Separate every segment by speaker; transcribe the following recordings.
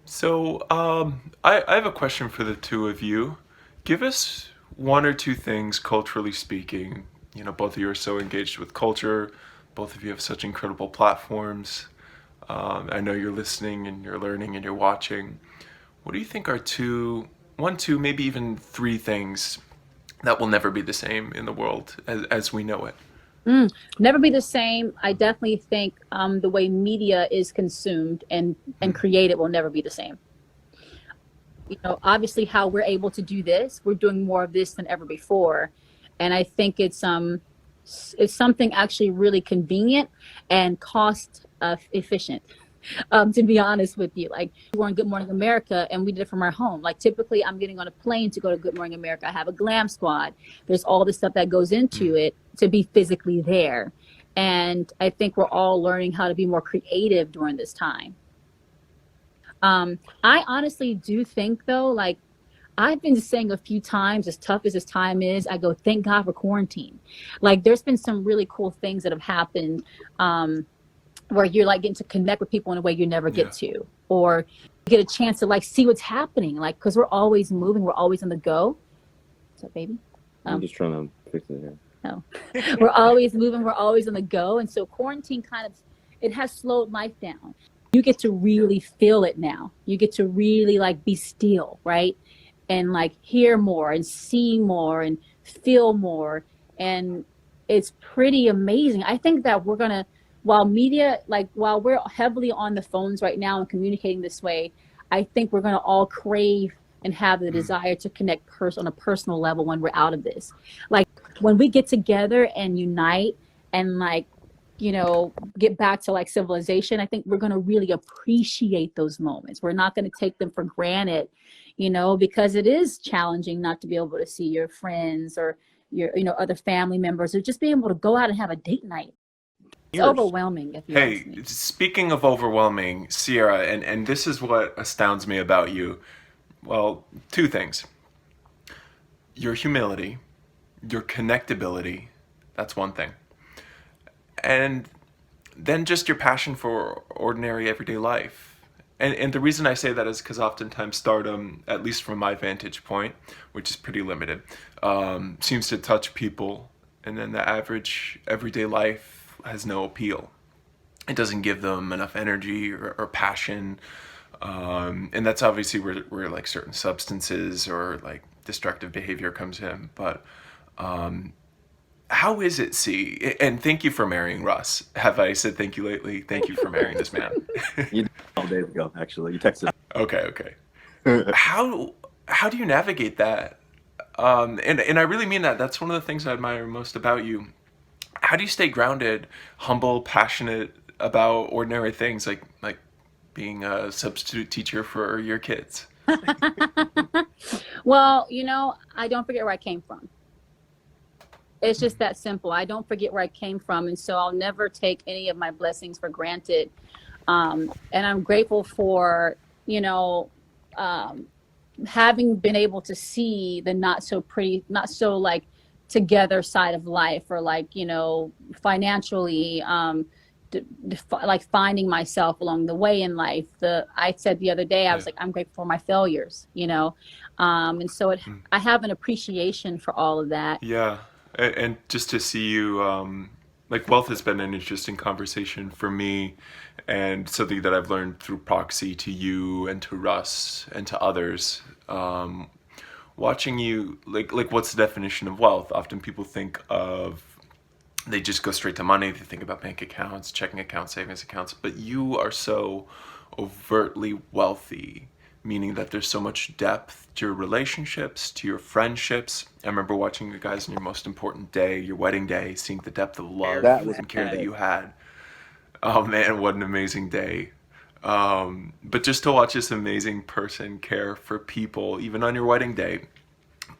Speaker 1: So I have a question for the two of you. Give us one or two things, culturally speaking. Both of you are so engaged with culture. Both of you have such incredible platforms. I know you're listening and you're learning and you're watching. What do you think are one, two, maybe even three things that will never be the same in the world as we know it?
Speaker 2: Mm, Never be the same. I definitely think the way media is consumed and
Speaker 1: Mm.
Speaker 2: created will never be the same. Obviously, how we're able to do this, we're doing more of this than ever before, and I think it's something actually really convenient and cost efficient. To be honest with you, like we're on Good Morning America and we did it from our home. Like typically, I'm getting on a plane to go to Good Morning America. I have a glam squad. There's all this stuff that goes into
Speaker 1: Mm.
Speaker 2: it to be physically there, and I think we're all learning how to be more creative during this time. I honestly do think though, like I've been saying a few times, as tough as this time is, I go, thank God for quarantine. Like there's been some really cool things that have happened. Where you're like getting to connect with people in a way you never get
Speaker 1: Yeah.
Speaker 2: to, or get a chance to like see what's happening, like because we're always moving, we're always on the go. What's up, baby?
Speaker 3: I'm
Speaker 2: um
Speaker 3: just trying to fix it here.
Speaker 2: no. We're always moving, we're always on the go, and so quarantine kind of, it has slowed life down. You get to really feel it now. You get to really like be still, right? And like hear more and see more and feel more. And it's pretty amazing. I think that we're gonna, while media, like while we're heavily on the phones right now and communicating this way, I think we're gonna all crave and have the
Speaker 1: Mm.
Speaker 2: desire to connect on a personal level when we're out of this. Like when we get together and unite and like, get back to like civilization, I think we're going to really appreciate those moments. We're not going to take them for granted, because it is challenging not to be able to see your friends or your, other family members, or just being able to go out and have a date night. It's
Speaker 3: Years.
Speaker 2: overwhelming if you ask
Speaker 1: Hey,
Speaker 2: me.
Speaker 1: speaking of overwhelming, Sierra, and this is what astounds me about you. Well, two things: your humility, your connectability. That's one thing. And then just your passion for ordinary everyday life. And the reason I say that is because oftentimes stardom, at least from my vantage point, which is pretty limited, seems to touch people, and then the average everyday life has no appeal. It doesn't give them enough energy or passion, and that's obviously where like certain substances or like destructive behavior comes in. But how is it, C? And thank you for marrying Russ. Have I said thank you lately? Thank you for marrying this man.
Speaker 3: You did all days ago, actually. You texted.
Speaker 1: Okay, okay. How do you navigate that? And I really mean that. That's one of the things I admire most about you. How do you stay grounded, humble, passionate about ordinary things like being a substitute teacher for your kids?
Speaker 2: Well, I don't forget where I came from. It's just that simple. I don't forget where I came from, and so I'll never take any of my blessings for granted. And I'm grateful for, you know um, having been able to see the not so pretty, not so like together side of life, or like, financially, like finding myself along the way in life. The I said the other day, I was
Speaker 1: Yeah.
Speaker 2: like, I'm grateful for my failures, and so
Speaker 1: Mm.
Speaker 2: I have an appreciation for all of that.
Speaker 1: Yeah, and just to see you, like wealth has been an interesting conversation for me, and something that I've learned through proxy to you and to Russ and to others. Watching you, like what's the definition of wealth? Often people think of, they just go straight to money. They think about bank accounts, checking accounts, savings accounts. But you are so overtly wealthy, meaning that there's so much depth to your relationships, to your friendships. I remember watching you guys on your most important day, your wedding day, seeing the depth of
Speaker 3: That
Speaker 1: love
Speaker 3: was
Speaker 1: and care that
Speaker 3: epic.
Speaker 1: you had. Oh man, what an amazing day. But just to watch this amazing person care for people, even on your wedding day,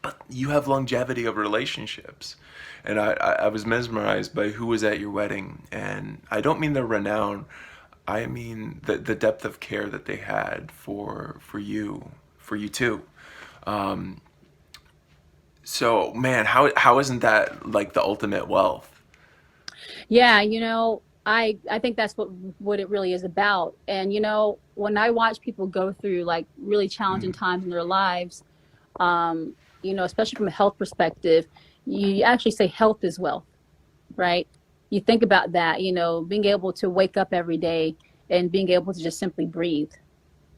Speaker 1: but you have longevity of relationships. And I was mesmerized by who was at your wedding. And I don't mean the renown, I mean the depth of care that they had for you too. Um, so man, how isn't that like the ultimate wealth?
Speaker 2: Yeah, I think that's what it really is about. And you know, when I watch people go through like really challenging times in their lives, you know, especially from a health perspective, you actually say health is wealth, right? You think about that, you know, being able to wake up every day and being able to just simply breathe,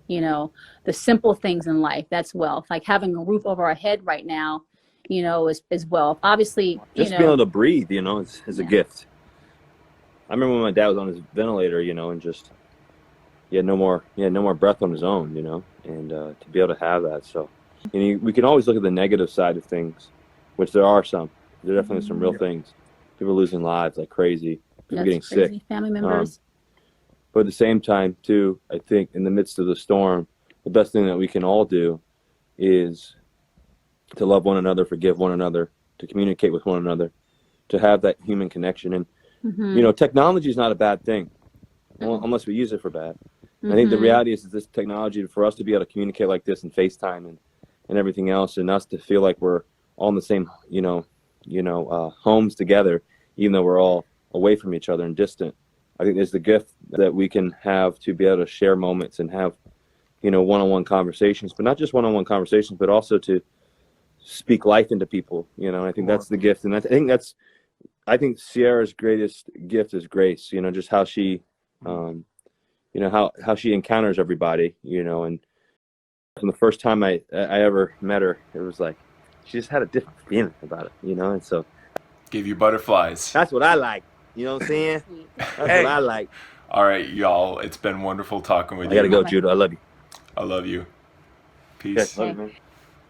Speaker 2: you know, the simple things in life, that's wealth. Like having a roof over our head right now, you know, is wealth. Obviously, you
Speaker 3: Just being
Speaker 2: know,
Speaker 3: able to breathe, you know, is a
Speaker 2: Yeah.
Speaker 3: gift. I remember when my dad was on his ventilator, you know, and just he had no more breath on his own, you know, and to be able to have that. So, and we can always look at the negative side of things, which there are some. There are definitely some real things. People losing lives like crazy. People
Speaker 2: that's
Speaker 3: getting
Speaker 2: crazy.
Speaker 3: sick.
Speaker 2: Family members.
Speaker 3: But at the same time, too, I think in the midst of the storm, the best thing that we can all do is to love one another, forgive one another, to communicate with one another, to have that human connection. And,
Speaker 2: Mhm.
Speaker 3: you know, technology is not a bad thing unless we use it for bad. I think the
Speaker 2: Mhm.
Speaker 3: reality is this technology, for us to be able to communicate like this and FaceTime and everything else, and us to feel like we're all in the same, homes together, even though we're all away from each other and distant. I think there's the gift that we can have to be able to share moments and have, you know, one-on-one conversations, but not just one-on-one conversations, but also to speak life into people. You know, I think that's the gift, and I think Sierra's greatest gift is grace. You know, just how she, how she encounters everybody. You know, and from the first time I ever met her, it was like she just had a different feeling about it. You know, and so
Speaker 1: Give you butterflies.
Speaker 3: that's what I like. You know what I'm saying?
Speaker 2: Sweet.
Speaker 3: That's
Speaker 1: Hey.
Speaker 3: what I like.
Speaker 1: All right, y'all. It's been wonderful talking with
Speaker 3: I gotta
Speaker 1: you.
Speaker 3: go, Judah. I love you.
Speaker 1: I love you.
Speaker 3: Yes,
Speaker 1: Peace.
Speaker 3: love you, man.